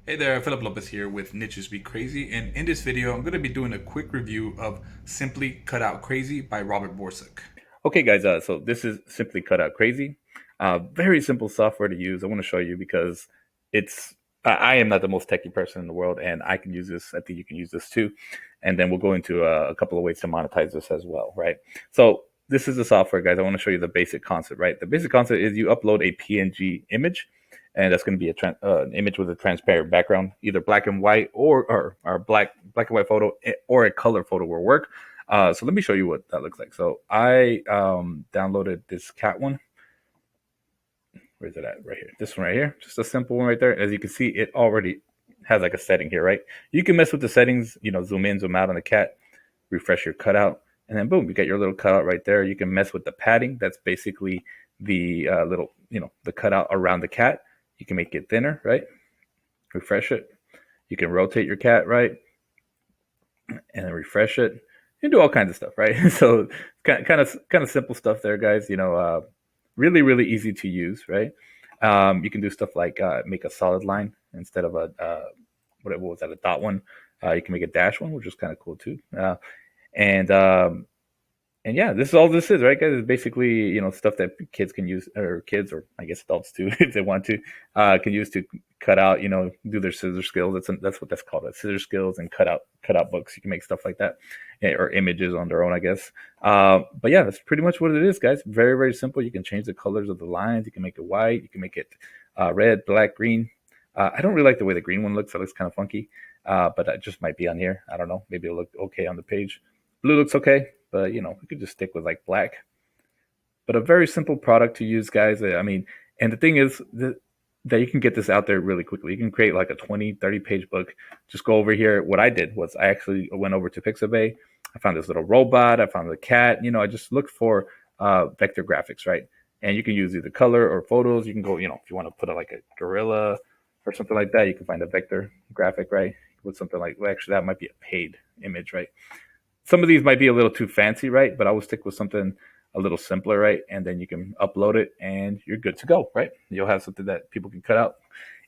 Hey there, Phillip Lopez here with Niches Be Crazy, and in this video, I'm going to be doing a quick review of Simply Cutout Crazy by Robert Borsuk. Okay, guys, so this is Simply Cutout Crazy. Very simple software to use. I want to show you because I am not the most techy person in the world, and I can use this. I think you can use this too. And then we'll go into a couple of ways to monetize this as well, right? So this is the software, guys. I want to show you the basic concept, right? The basic concept is you upload a PNG image, and that's going to be an image with a transparent background, either black and white or black and white photo or a color photo will work. So let me show you what that looks like. So I downloaded this cat one. Where's it at? Right here. This one right here. Just a simple one right there. As you can see, it already has like a setting here, right? You can mess with the settings, zoom in, zoom out on the cat, refresh your cutout, and then boom, you get your little cutout right there. You can mess with the padding. That's basically the little, the cutout around the cat. You can make it thinner, right? Refresh it. You can rotate your cat, right? And then refresh it. You can do all kinds of stuff, right? So kind of simple stuff there, guys. Really really easy to use, right? You can do stuff like make a solid line instead of a what was that, a dot one. You can make a dash one, which is kind of cool too. And and yeah, this is all this is, right, guys? It's basically, stuff that kids can use, or kids, or I guess adults too, if they want to, can use to cut out, do their scissor skills. That's what that's called, scissor skills, and cut out books. You can make stuff like that, or images on their own, I guess. But yeah, that's pretty much what it is, guys. Very very simple. You can change the colors of the lines. You can make it white. You can make it red, black, green. I don't really like the way the green one looks. It looks kind of funky, but that just might be on here. I don't know. Maybe it'll look okay on the page. Blue looks okay, but we could just stick with like black. But a very simple product to use, guys. I mean, and the thing is that you can get this out there really quickly. You can create like a 20, 30 page book. Just go over here. What I did was I actually went over to Pixabay. I found this little robot. I found the cat. I just looked for vector graphics, right? And you can use either color or photos. You can go, if you want to put like a gorilla or something like that, you can find a vector graphic, right? With something like, well, actually, that might be a paid image, right? Some of these might be a little too fancy, right? But I will stick with something a little simpler, right? And then you can upload it and you're good to go, right? You'll have something that people can cut out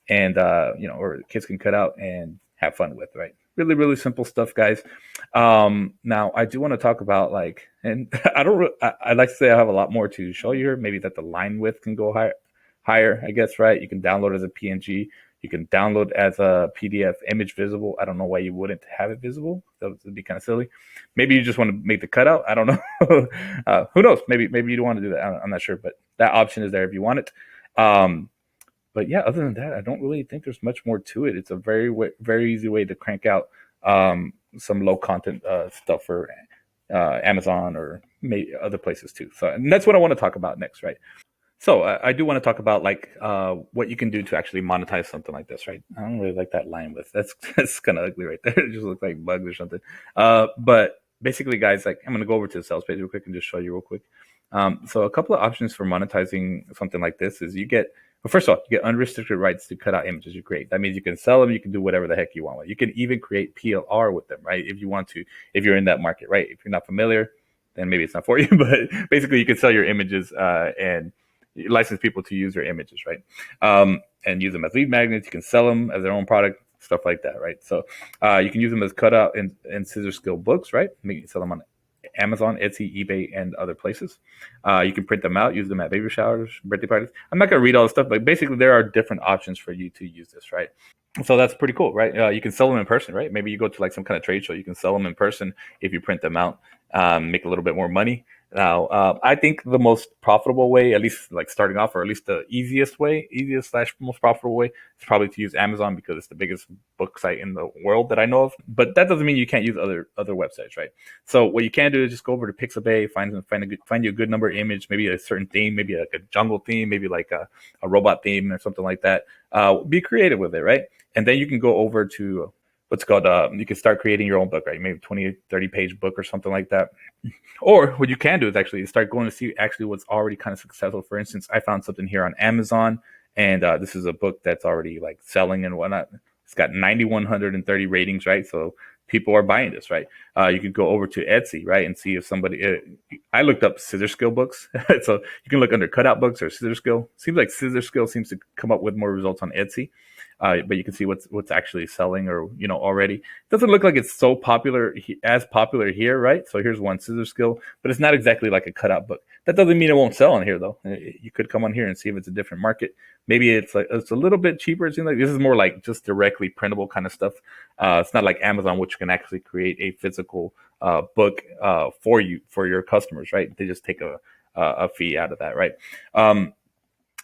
and, or kids can cut out and have fun with, right? Really, really simple stuff, guys. Now I do want to talk about and I don't, I'd like to say I have a lot more to show you here. Maybe that the line width can go higher, I guess, right? You can download as a PNG. You can download as a PDF, image visible. I don't know why you wouldn't have it visible. That would be kind of silly. Maybe you just want to make the cutout. I don't know. Who knows? Maybe you don't want to do that. I'm not sure, but that option is there if you want it. Um, but yeah, other than that, I don't really think there's much more to it. It's a very easy way to crank out some low content stuff for Amazon or maybe other places too. So, and that's what I want to talk about next, right? So I do want to talk about what you can do to actually monetize something like this, right? I don't really like that line with that's kind of ugly right there. It just looks like bugs or something. But basically, guys, like I'm gonna go over to the sales page real quick and just show you real quick. So a couple of options for monetizing something like this is well, first of all, you get unrestricted rights to cut out images you create. That means you can sell them, you can do whatever the heck you want with. You can even create PLR with them, right? If you want to, if you're in that market, right? If you're not familiar, then maybe it's not for you. But basically, you can sell your images and license people to use your images, right? And use them as lead magnets. You can sell them as their own product, stuff like that, right? So you can use them as cutout and scissor skill books, right? You can sell them on Amazon, Etsy, eBay, and other places. You can print them out, use them at baby showers, birthday parties. I'm not going to read all the stuff, but basically there are different options for you to use this, right? So that's pretty cool, right? You can sell them in person, right? Maybe you go to like some kind of trade show. You can sell them in person if you print them out, make a little bit more money. Now, I think the most profitable way, at least like starting off, or at least the easiest slash most profitable way, is probably to use Amazon because it's the biggest book site in the world that I know of. But that doesn't mean you can't use other websites, right? So what you can do is just go over to Pixabay, find you a good number image, maybe a certain theme, maybe like a jungle theme, maybe like a robot theme or something like that. Be creative with it, right? And then you can go over to what's called you can start creating your own book, right? Maybe 20 30 page book or something like that. Or what you can do is actually start going to see actually what's already kind of successful. For instance, I found something here on Amazon, and this is a book that's already like selling and whatnot. It's got 9,130 ratings, right? So people are buying this, right? You could go over to Etsy, right, and see if somebody. I looked up scissor skill books, so you can look under cutout books or scissor skill. Seems like scissor skill seems to come up with more results on Etsy. but you can see what's actually selling, or already. It doesn't look like it's so popular, as popular here, right? So here's one scissor skill, but it's not exactly like a cutout book. That doesn't mean it won't sell on here, though. You could come on here and see if it's a different market. Maybe it's a little bit cheaper. It seems like this is more like just directly printable kind of stuff. It's not like Amazon, which can actually create a physical book for your customers, right? They just take a fee out of that, right?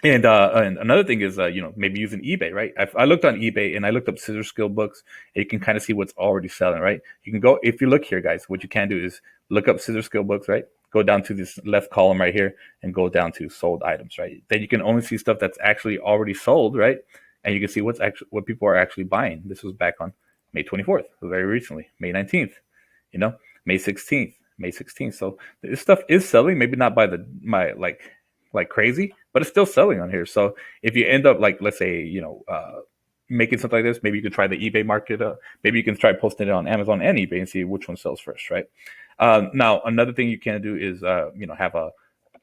And another thing is, maybe using eBay, right? I looked on eBay and I looked up scissor skill books, and you can kind of see what's already selling, right? You can go, if you look here, guys, what you can do is look up scissor skill books, right? Go down to this left column right here and go down to sold items, right? Then you can only see stuff that's actually already sold, right? And you can see what people are actually buying. This was back on May 24th, so very recently, May 19th, you know, May 16th, May 16th. So this stuff is selling, maybe not by like crazy, but it's still selling on here. So if you end up, like, let's say, making something like this, maybe you could try the eBay market. Maybe you can try posting it on Amazon and eBay and see which one sells first, right? Now, another thing you can do is, have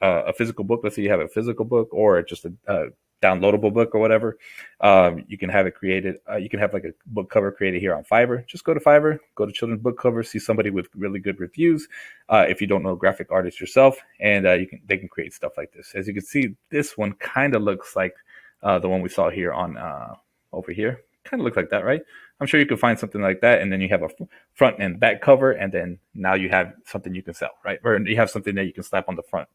a physical book. Let's say you have a physical book or just a downloadable book or whatever. You can have it created. You can have like a book cover created here on Fiverr. Just go to Fiverr, go to children's book cover, see somebody with really good reviews. If you don't know graphic artists yourself, and they can create stuff like this. As you can see, this one kind of looks like the one we saw here on over here. Kind of looks like that, right? I'm sure you can find something like that, and then you have a front and back cover, and then now you have something you can sell, right? Or you have something that you can slap on the front,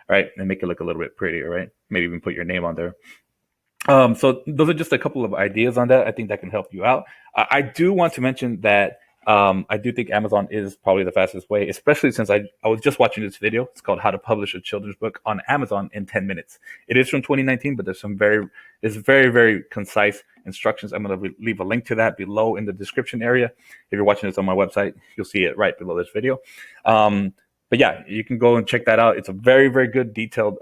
right, and make it look a little bit prettier, right? Maybe even put your name on there. So those are just a couple of ideas on that. I think that can help you out. I do want to mention that I do think Amazon is probably the fastest way, especially since I was just watching this video. It's called How to Publish a Children's Book on Amazon in 10 Minutes. It is from 2019, but there's very, very concise instructions. I'm going to leave a link to that below in the description area. If you're watching this on my website, you'll see it right below this video. But yeah, you can go and check that out. It's a very, very good detailed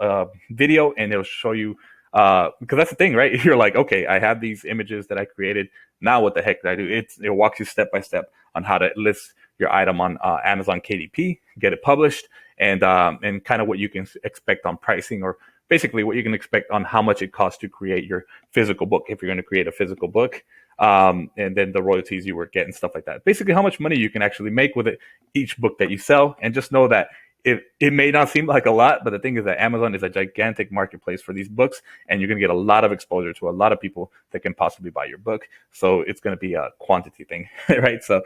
video, and it'll show you, because that's the thing, right? You're like, okay, I have these images that I created. Now what the heck did I do? It walks you step by step on how to list your item on Amazon KDP, get it published, and kind of what you can expect on pricing, or basically what you can expect on how much it costs to create your physical book, if you're going to create a physical book, and then the royalties you would get and stuff like that. Basically, how much money you can actually make with it, each book that you sell. And just know that it may not seem like a lot, but the thing is that Amazon is a gigantic marketplace for these books, and you're going to get a lot of exposure to a lot of people that can possibly buy your book. So it's going to be a quantity thing, right? So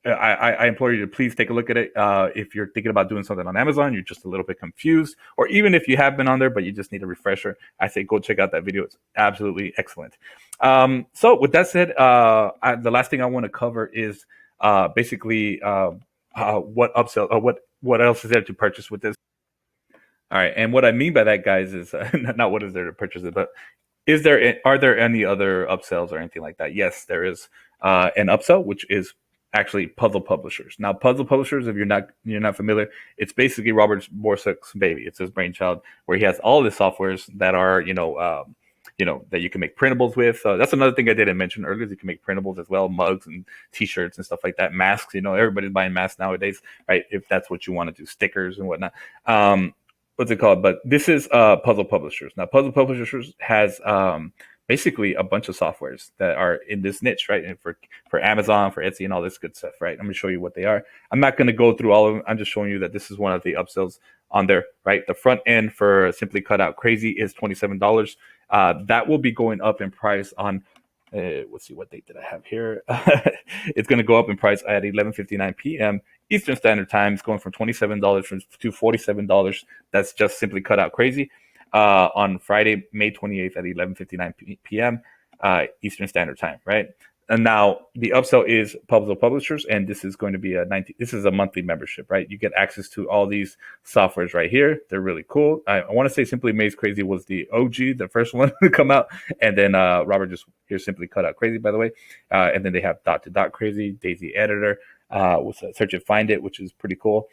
I implore you to please take a look at it. If you're thinking about doing something on Amazon, you're just a little bit confused, or even if you have been on there but you just need a refresher, I say go check out that video. It's absolutely excellent. So with that said, the last thing I want to cover is basically what upsell, or what else is there to purchase with this. All right, and what I mean by that, guys, is not what is there to purchase it, but are there any other upsells or anything like that? Yes, there is an upsell, which is actually Puzzle Publishers. Now, Puzzle Publishers, if you're not familiar, it's basically Robert Borsuk's baby. It's his brainchild, where he has all the softwares that are that you can make printables with. That's another thing I didn't mention earlier. Is you can make printables as well, mugs and T-shirts and stuff like that. Masks, everybody's buying masks nowadays, right? If that's what you want to do, stickers and whatnot. What's it called? But this is Puzzle Publishers. Now, Puzzle Publishers has basically a bunch of softwares that are in this niche, right? And for Amazon, for Etsy, and all this good stuff, right? I'm going to show you what they are. I'm not going to go through all of them. I'm just showing you that this is one of the upsells on there, right? The front end for Simply Cutout Crazy is $27. That will be going up in price on, let's see, what date did I have here? It's going to go up in price at 11:59 p.m. Eastern Standard Time. It's going from $27 to $47. That's just Simply Cutout Crazy. On Friday, May 28th at 11:59 p.m. Eastern Standard Time, right? And now the upsell is Puzzle Publishers, and this is going to be this is a monthly membership, right? You get access to all these softwares right here. They're really cool. I want to say Simply Maze Crazy was the OG, the first one to come out, and then Robert just here Simply Cut Out Crazy, by the way, and then they have Dot to Dot Crazy, Daisy Editor, with Search and Find It, which is pretty cool.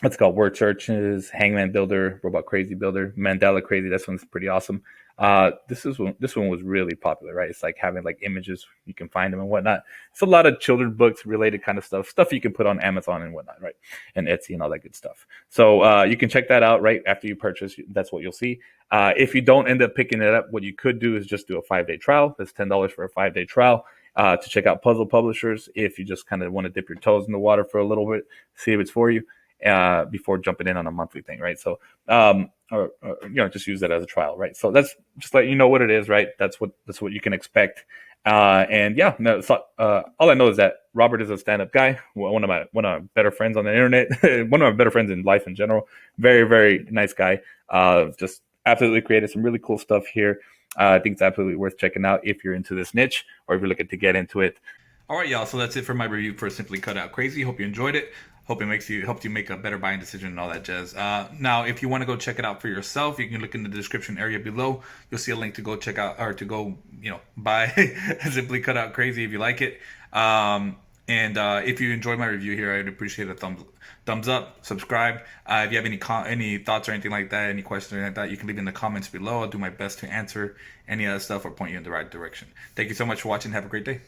It's called Word Searches, Hangman Builder, Robot Crazy Builder, Mandela Crazy. This one's pretty awesome. This one was really popular, right? It's like having like images, you can find them and whatnot. It's a lot of children's books related kind of stuff you can put on Amazon and whatnot, right? And Etsy and all that good stuff. So you can check that out right after you purchase. That's what you'll see. If you don't end up picking it up, what you could do is just do a 5-day trial. That's $10 for a 5-day trial. To check out puzzle publishers if you just kind of want to dip your toes in the water for a little bit, see if it's for you before jumping in on a monthly thing, right? So, or just use that as a trial, right? So that's just let you know what it is, right? That's what you can expect. And yeah, no, so, all I know is that Robert is a stand-up guy, one of my better friends on the internet, one of my better friends in life in general. Very very nice guy. Just absolutely created some really cool stuff here. I think it's absolutely worth checking out if you're into this niche or if you're looking to get into it. All right, y'all. So that's it for my review for Simply Cutout Crazy. Hope you enjoyed it. Hope it helped you make a better buying decision and all that jazz. Now, if you want to go check it out for yourself, you can look in the description area below. You'll see a link to go check out or to go, buy Simply Cutout Crazy if you like it. And if you enjoyed my review here, I'd appreciate a thumbs up, subscribe. If you have any thoughts or anything like that, any questions or anything like that, you can leave in the comments below. I'll do my best to answer any of that stuff or point you in the right direction. Thank you so much for watching. Have a great day.